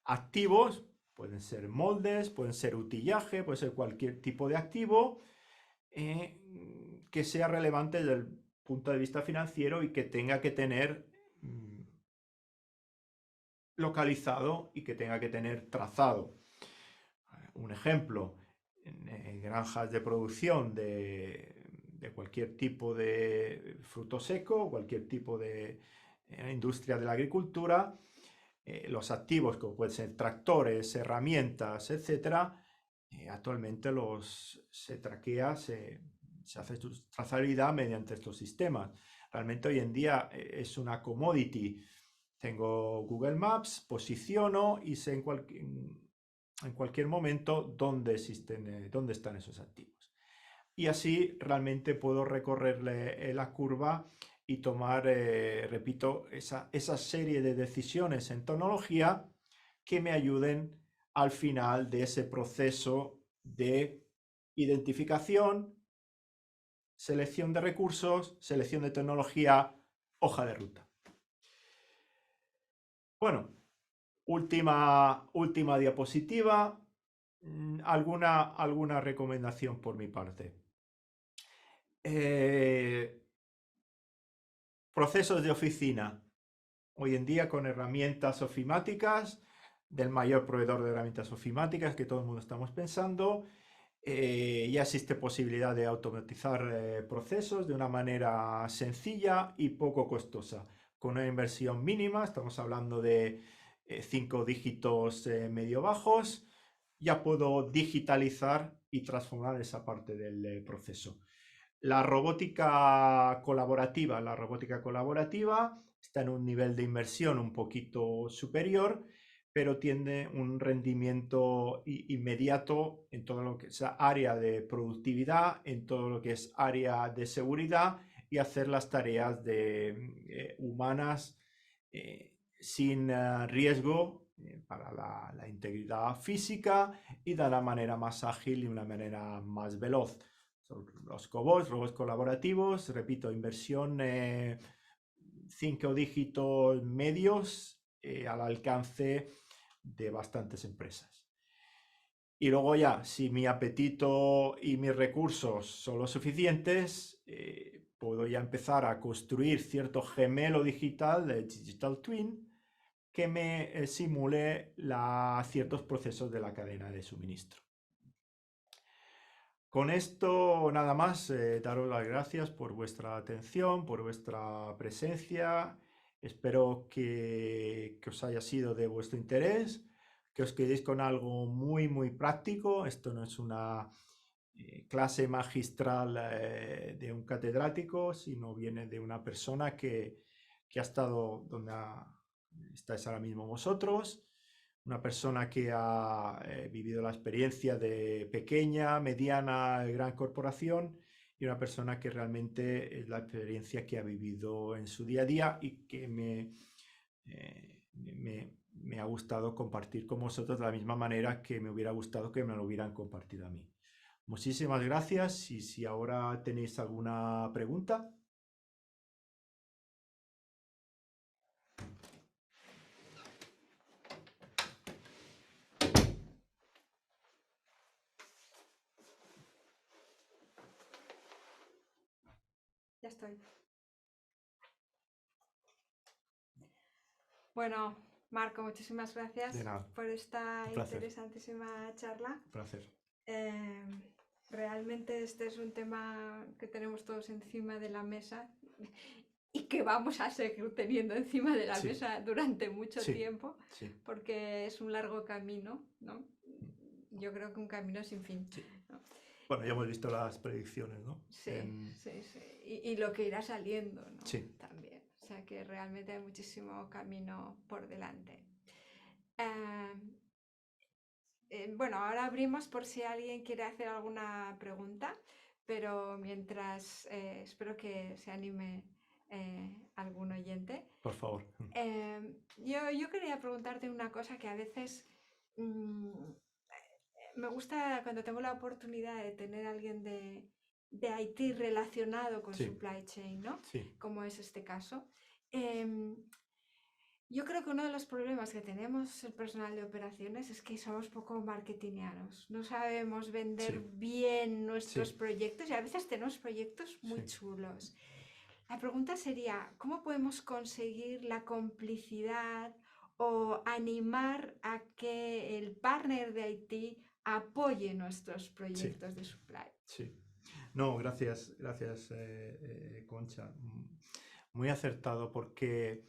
activos. Pueden ser moldes, pueden ser utillaje, puede ser cualquier tipo de activo que sea relevante desde el punto de vista financiero y que tenga que tener localizado y que tenga que tener trazado. Un ejemplo, en granjas de producción de cualquier tipo de fruto seco, cualquier tipo de industria de la agricultura, los activos como pueden ser tractores, herramientas, etcétera, actualmente se traquea, se hace trazabilidad mediante estos sistemas. Realmente hoy en día es una commodity. Tengo Google Maps, posiciono y sé en cualquier momento dónde están esos activos. Y así realmente puedo recorrerle la curva y tomar, repito, esa serie de decisiones en tecnología que me ayuden al final de ese proceso de identificación, selección de recursos, selección de tecnología, hoja de ruta. Bueno, última diapositiva. Alguna recomendación por mi parte. Procesos de oficina. Hoy en día con herramientas ofimáticas, del mayor proveedor de herramientas ofimáticas que todo el mundo estamos pensando, ya existe posibilidad de automatizar procesos de una manera sencilla y poco costosa. Con una inversión mínima, estamos hablando de 5 dígitos medio bajos, ya puedo digitalizar y transformar esa parte del proceso. La robótica colaborativa está en un nivel de inversión un poquito superior, pero tiene un rendimiento inmediato en todo lo que es área de productividad, en todo lo que es área de seguridad y hacer las tareas humanas sin riesgo para la integridad física y de la manera más ágil y una manera más veloz. Son los cobots, robots colaborativos, repito, inversión 5 dígitos medios al alcance de bastantes empresas. Y luego ya, si mi apetito y mis recursos son los suficientes, puedo ya empezar a construir cierto gemelo digital, de Digital Twin, que me simule ciertos procesos de la cadena de suministro. Con esto nada más, daros las gracias por vuestra atención, por vuestra presencia. Espero que os haya sido de vuestro interés, que os quedéis con algo muy, muy práctico. Esto no es una clase magistral de un catedrático, sino viene de una persona que ha estado donde estáis ahora mismo vosotros, una persona que ha vivido la experiencia de pequeña, mediana, gran corporación y una persona que realmente es la experiencia que ha vivido en su día a día y que me ha gustado compartir con vosotros de la misma manera que me hubiera gustado que me lo hubieran compartido a mí. Muchísimas gracias y si ahora tenéis alguna pregunta. Ya estoy. Bueno, Marco, muchísimas De gracias nada, por esta un placer, interesantísima charla. un placer. Eh, Realmente este es un tema que tenemos todos encima de la mesa y que vamos a seguir teniendo encima de la Sí, mesa durante mucho sí, tiempo, sí, porque es un largo camino, ¿no? mm, Yo creo que un camino sin fin, sí. ¿no? Bueno, ya hemos visto las predicciones, ¿no? Sí, sí, sí. Y lo que irá saliendo, ¿no? Sí, También. O sea que realmente hay muchísimo camino por delante. Eh, bueno, ahora abrimos por si alguien quiere hacer alguna pregunta, pero mientras espero que se anime algún oyente. por favor. Yo quería preguntarte una cosa que a veces me gusta cuando tengo la oportunidad de tener a alguien de IT relacionado con Sí, supply chain, ¿no? sí, Como es este caso. Em, yo creo que uno de los problemas que tenemos el personal de operaciones es que somos poco marketingianos. No sabemos vender sí, bien nuestros sí, proyectos y a veces tenemos proyectos muy sí, chulos. La pregunta sería, ¿cómo podemos conseguir la complicidad o animar a que el partner de IT apoye nuestros sí, proyectos de supply? sí. No, gracias, gracias, Concha. Muy acertado porque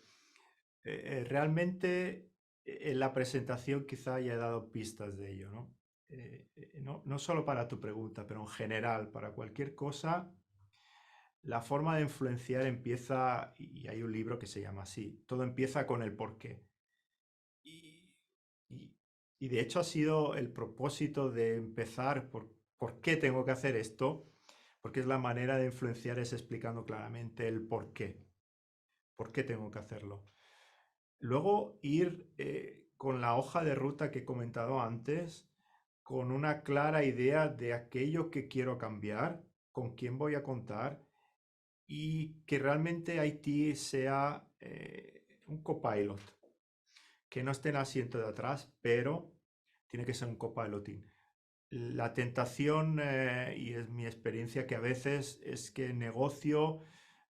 realmente en la presentación quizá haya dado pistas de ello, ¿no? No solo para tu pregunta, pero en general, para cualquier cosa, la forma de influenciar empieza, y hay un libro que se llama así, todo empieza con el porqué. Y, y- y de hecho ha sido el propósito de empezar por qué tengo que hacer esto, porque es la manera de influenciar es explicando claramente el por qué tengo que hacerlo. Luego ir con la hoja de ruta que he comentado antes, con una clara idea de aquello que quiero cambiar, con quién voy a contar y que realmente IT sea un copilot, que no esté en el asiento de atrás, pero tiene que ser un copiloting. La tentación, y es mi experiencia, que a veces es que el negocio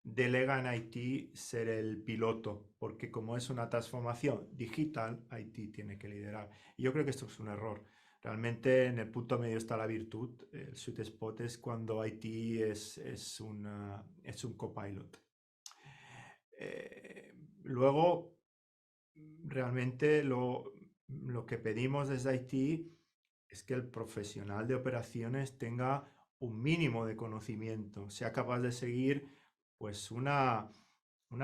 delega en IT ser el piloto, porque como es una transformación digital, IT tiene que liderar. Y yo creo que esto es un error. Realmente en el punto medio está la virtud. El sweet spot es cuando IT es un copilot. Luego, realmente lo que pedimos desde IT es que el profesional de operaciones tenga un mínimo de conocimiento, sea capaz de seguir pues una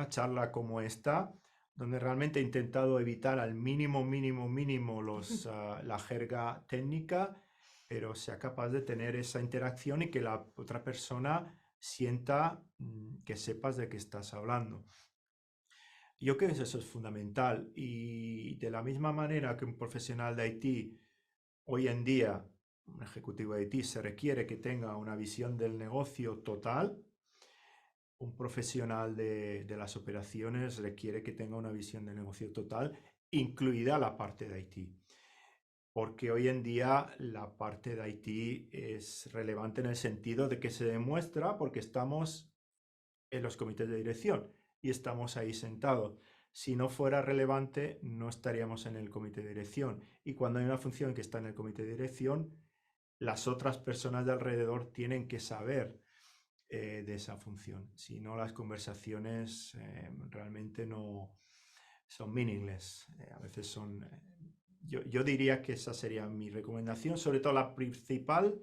charla como esta, donde realmente he intentado evitar al mínimo, mínimo, mínimo la jerga técnica, pero sea capaz de tener esa interacción y que la otra persona sienta que sepas de qué estás hablando. Yo creo que eso es fundamental y de la misma manera que un profesional de IT hoy en día, un ejecutivo de IT se requiere que tenga una visión del negocio total, un profesional de las operaciones requiere que tenga una visión del negocio total, incluida la parte de IT. Porque hoy en día la parte de IT es relevante en el sentido de que se demuestra porque estamos en los comités de dirección y estamos ahí sentados. Si no fuera relevante, no estaríamos en el comité de dirección. Y cuando hay una función que está en el comité de dirección, las otras personas de alrededor tienen que saber de esa función. Si no, las conversaciones realmente no son meaningless. A veces son... yo diría que esa sería mi recomendación, sobre todo la principal,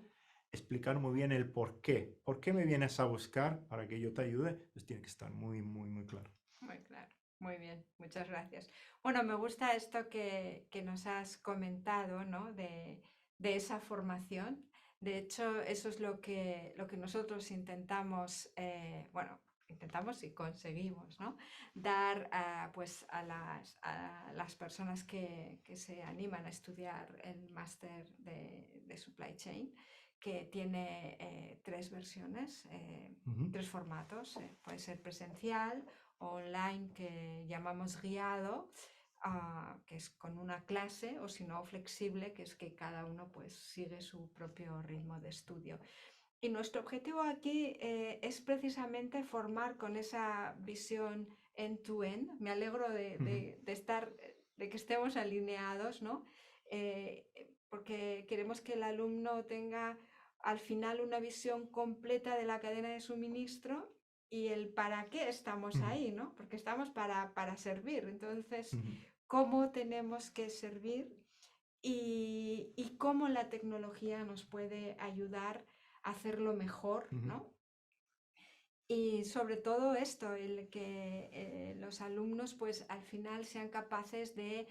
explicar muy bien el por qué. ¿Por qué me vienes a buscar para que yo te ayude? Pues tiene que estar muy, muy, muy claro. Muy claro, muy bien, muchas gracias. Bueno, me gusta esto que nos has comentado, ¿no? De esa formación. De hecho, eso es lo que nosotros intentamos, bueno, intentamos y conseguimos, ¿no? Dar pues a las personas que se animan a estudiar el máster de Supply Chain, que tiene tres versiones, Uh -huh. tres formatos. Puede ser presencial, online que llamamos guiado, que es con una clase, o si no flexible, que es que cada uno pues sigue su propio ritmo de estudio. Y nuestro objetivo aquí es precisamente formar con esa visión end-to-end. Me alegro Ujú, de estar, de que estemos alineados, ¿no? Porque queremos que el alumno tenga al final una visión completa de la cadena de suministro y el para qué estamos ujú, ahí, ¿no? Porque estamos para servir. Entonces, ujú, ¿cómo tenemos que servir y cómo la tecnología nos puede ayudar a hacerlo mejor, ujú, ¿no? Y sobre todo esto, el que los alumnos pues al final sean capaces de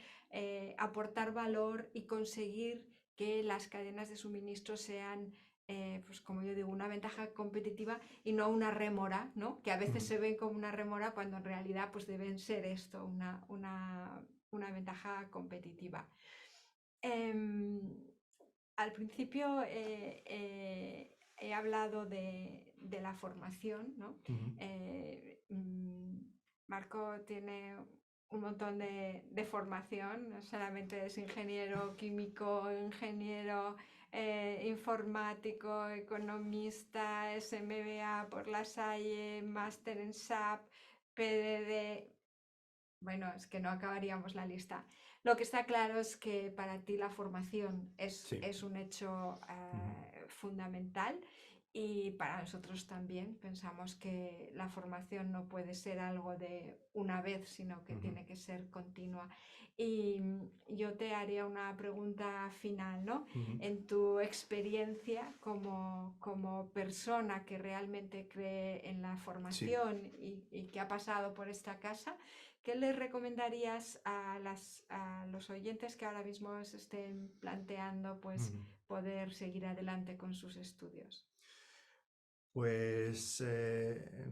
aportar valor y conseguir que las cadenas de suministro sean, pues como yo digo, una ventaja competitiva y no una rémora, ¿no? Que a veces ujú. se ven como una rémora cuando en realidad pues deben ser esto, una ventaja competitiva. Em, Al principio he hablado de la formación, ¿no? Ujú, Eh, mm, Marco tiene un montón de formación, no solamente es ingeniero químico, ingeniero informático, economista, es MBA por La Salle, máster en SAP, PDD, bueno, es que no acabaríamos la lista. Lo que está claro es que para ti la formación sí. es un hecho Ujú, fundamental y para nosotros también pensamos que la formación no puede ser algo de una vez, sino que ujú, tiene que ser continua. Y yo te haría una pregunta final, ¿no? ujú. En tu experiencia como persona que realmente cree en la Sí. formación y que ha pasado por esta casa, ¿qué les recomendarías a los oyentes que ahora mismo se estén planteando pues Ujú. poder seguir adelante con sus estudios? Pues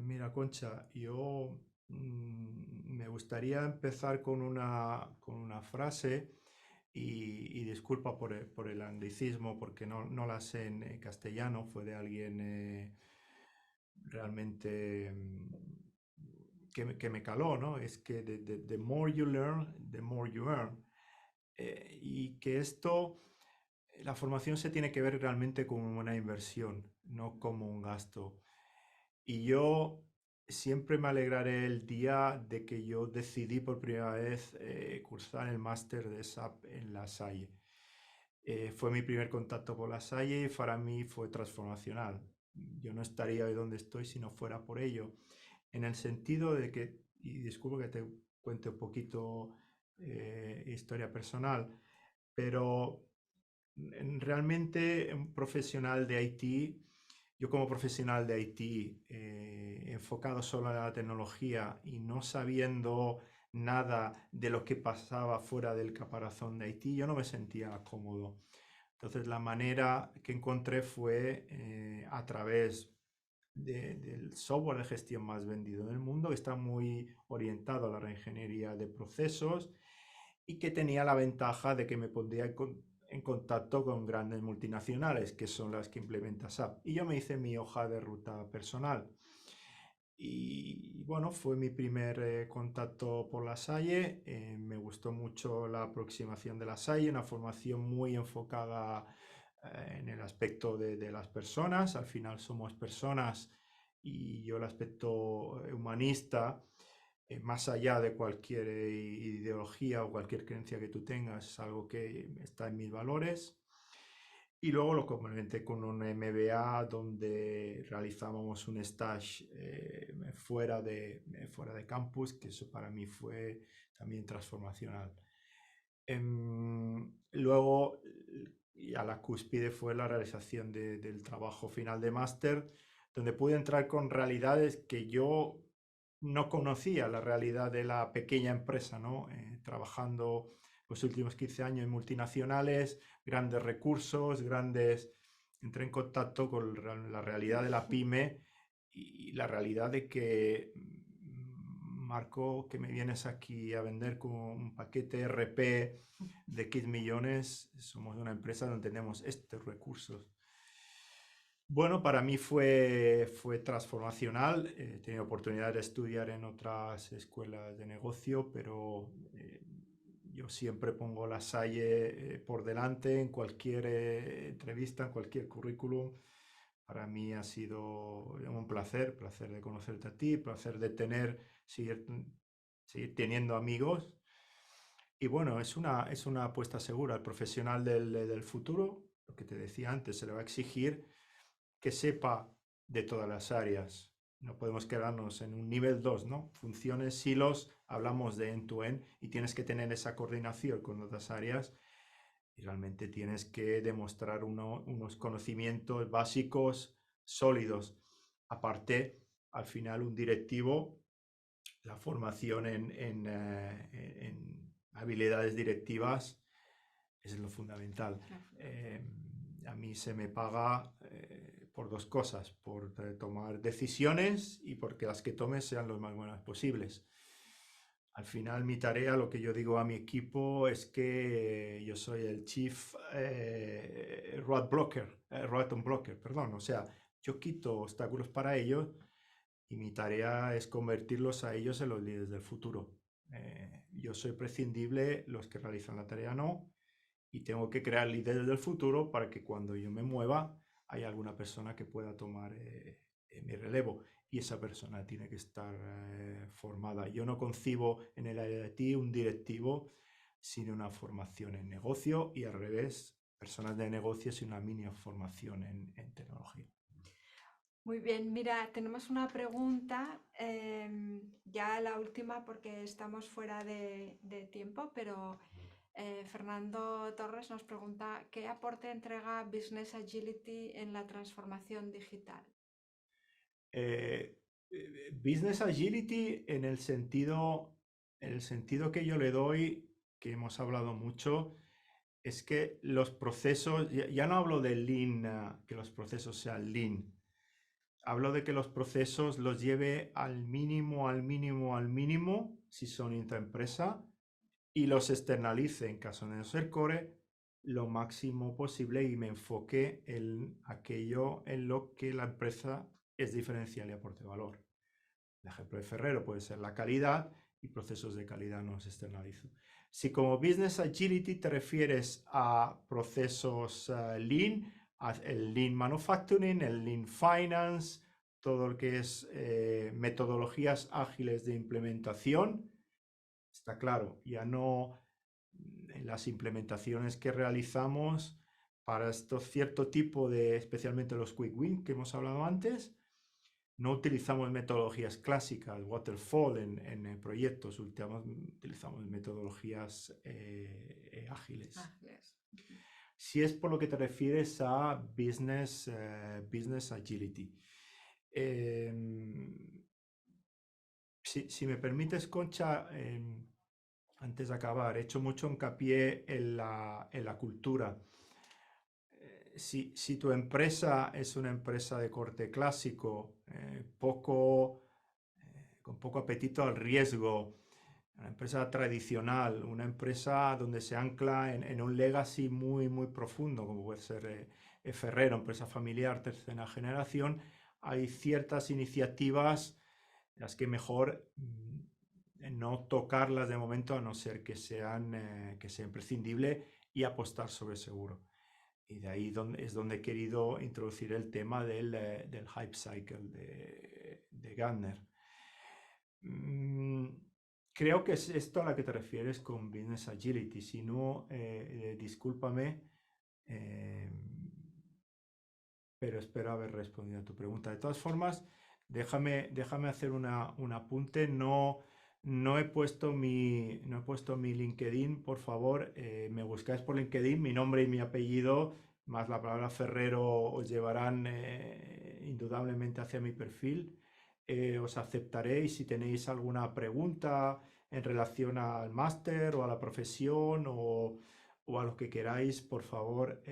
mira, Concha, yo me gustaría empezar con una frase y disculpa por el anglicismo porque no la sé en castellano, fue de alguien realmente que me caló, ¿no? Es que the more you learn, the more you earn. Y que esto, la formación se tiene que ver realmente como una inversión, no como un gasto. Y yo siempre me alegraré el día de que yo decidí por primera vez cursar el máster de SAP en La Salle. Fue mi primer contacto con La Salle y para mí fue transformacional. Yo no estaría hoy donde estoy si no fuera por ello. En el sentido de que, y disculpo que te cuente un poquito historia personal, pero realmente un profesional de IT, yo como profesional de IT, enfocado solo en la tecnología y no sabiendo nada de lo que pasaba fuera del caparazón de IT, yo no me sentía cómodo. Entonces la manera que encontré fue a través del software de gestión más vendido del mundo, que está muy orientado a la reingeniería de procesos y que tenía la ventaja de que me pondría en contacto con grandes multinacionales, que son las que implementan SAP. Y yo me hice mi hoja de ruta personal. Y bueno, fue mi primer contacto por La Salle. Me gustó mucho la aproximación de La Salle, una formación muy enfocada en el aspecto de las personas. Al final somos personas y yo el aspecto humanista, más allá de cualquier ideología o cualquier creencia que tú tengas, es algo que está en mis valores. Y luego lo complementé con un MBA donde realizábamos un stage fuera de campus, que eso para mí fue también transformacional. Luego, y a la cúspide fue la realización del trabajo final de máster, donde pude entrar con realidades que yo no conocía, la realidad de la pequeña empresa, ¿no? Trabajando los últimos 15 años en multinacionales, grandes recursos, grandes... Entré en contacto con la realidad de la pyme y la realidad de que Marco, que me vienes aquí a vender con un paquete RP de X millones, somos una empresa donde tenemos estos recursos. Bueno, para mí fue transformacional. He tenido oportunidad de estudiar en otras escuelas de negocio, pero yo siempre pongo La Salle por delante en cualquier entrevista, en cualquier currículum. Para mí ha sido un placer, placer de conocerte a ti, placer de tener, seguir seguir teniendo amigos. Y bueno, es una apuesta segura. El profesional del futuro, lo que te decía antes, se le va a exigir que sepa de todas las áreas. No podemos quedarnos en un nivel 2, ¿no? Funciones, silos, hablamos de end-to-end y tienes que tener esa coordinación con otras áreas y realmente tienes que demostrar unos conocimientos básicos sólidos. Aparte, al final, un directivo, la formación en habilidades directivas es lo fundamental. A mí se me paga por dos cosas, por tomar decisiones y porque las que tomes sean lo más buenas posibles. Al final mi tarea, lo que yo digo a mi equipo es que yo soy el Chief Road Blocker, perdón. O sea, yo quito obstáculos para ellos y mi tarea es convertirlos a ellos en los líderes del futuro. Yo soy prescindible, los que realizan la tarea no, y tengo que crear líderes del futuro para que cuando yo me mueva haya alguna persona que pueda tomar mi relevo y esa persona tiene que estar formada. Yo no concibo en el área de IT un directivo sin una formación en negocio y al revés, personas de negocio sin una mínima formación en tecnología. Muy bien, mira, tenemos una pregunta, ya la última porque estamos fuera de tiempo, pero Fernando Torres nos pregunta, ¿qué aporte entrega Business Agility en la transformación digital? Business Agility en el sentido que yo le doy, que hemos hablado mucho, es que los procesos, ya no hablo de lean, que los procesos sean lean, hablo de que los procesos los lleve al mínimo, al mínimo, al mínimo, si son intraempresa, y los externalice en caso de no ser core lo máximo posible y me enfoque en aquello en lo que la empresa es diferencial y aporte valor. El ejemplo de Ferrero puede ser la calidad y procesos de calidad no los externalizo. Si como Business Agility te refieres a procesos Lean, el Lean Manufacturing, el Lean Finance, todo lo que es metodologías ágiles de implementación, está claro, ya no en las implementaciones que realizamos para estos cierto tipo de, especialmente los Quick Win que hemos hablado antes, no utilizamos metodologías clásicas, waterfall en proyectos, utilizamos metodologías ágiles. Si es por lo que te refieres a business agility. Si me permites, Concha, antes de acabar, he hecho mucho hincapié en la cultura. Si tu empresa es una empresa de corte clásico, con poco apetito al riesgo, una empresa tradicional, una empresa donde se ancla en un legacy muy, muy profundo, como puede ser Ferrero, empresa familiar, tercera generación, hay ciertas iniciativas en las que mejor no tocarlas de momento a no ser que sea imprescindible y apostar sobre seguro. Y de ahí es donde he querido introducir el tema del hype cycle de Gartner. Creo que es esto a la que te refieres con Business Agility. Si no, discúlpame, pero espero haber respondido a tu pregunta. De todas formas, déjame hacer un apunte. No he puesto mi LinkedIn, por favor, me buscáis por LinkedIn, mi nombre y mi apellido, más la palabra Ferrero os llevarán indudablemente hacia mi perfil. Os aceptaré y si tenéis alguna pregunta en relación al máster o a la profesión o a lo que queráis, por favor,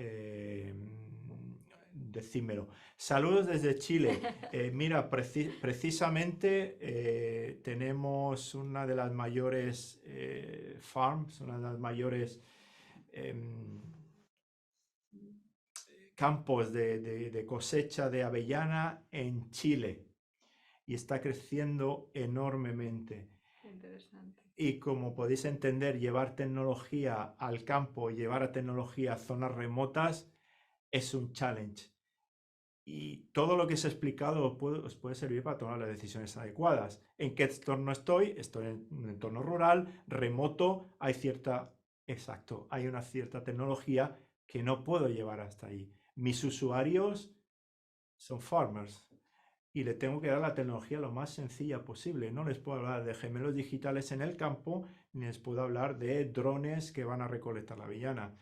decídmelo. Saludos desde Chile. Mira, precisamente tenemos una de las mayores farms, una de las mayores campos de cosecha de avellana en Chile y está creciendo enormemente. Interesante. Y como podéis entender, llevar tecnología al campo, llevar a tecnología a zonas remotas es un challenge. y todo lo que os he explicado os puede servir para tomar las decisiones adecuadas. ¿En qué entorno estoy? Estoy en un entorno rural, remoto, hay una cierta tecnología que no puedo llevar hasta ahí. Mis usuarios son farmers y le tengo que dar la tecnología lo más sencilla posible. No les puedo hablar de gemelos digitales en el campo, ni les puedo hablar de drones que van a recolectar la avellana.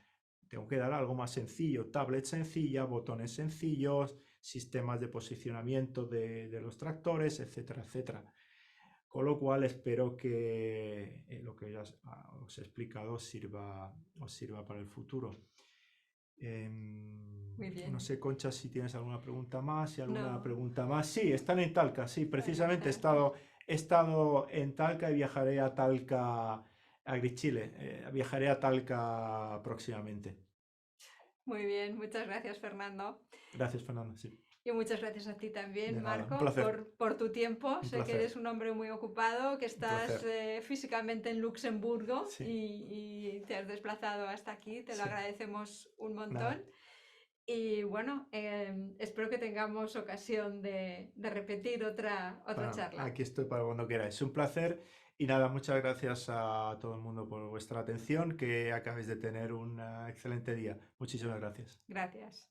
Tengo que dar algo más sencillo, tablet sencilla, botones sencillos, sistemas de posicionamiento de los tractores, etcétera, etcétera. Con lo cual espero que lo que ya os he explicado os sirva para el futuro. Muy No bien. sé, Concha, si tienes alguna pregunta más, si alguna No, pregunta más. Sí, están en Talca, sí, precisamente ajá. he estado en Talca y viajaré a Talca, a Grichile, viajaré a Talca próximamente. Muy bien, muchas gracias, Fernando. Gracias, Fernando, sí. Y muchas gracias a ti también, De nada, un Marco, placer, por tu tiempo. un Sé que placer, eres un hombre muy ocupado, que un estás placer. físicamente en Luxemburgo Sí, y te has desplazado hasta aquí. Te lo sí, agradecemos un montón. nada. Y bueno, espero que tengamos ocasión de repetir otra Bueno, charla. aquí estoy para cuando queráis. Un placer y nada, muchas gracias a todo el mundo por vuestra atención, que acabéis de tener un excelente día. Muchísimas gracias. Gracias.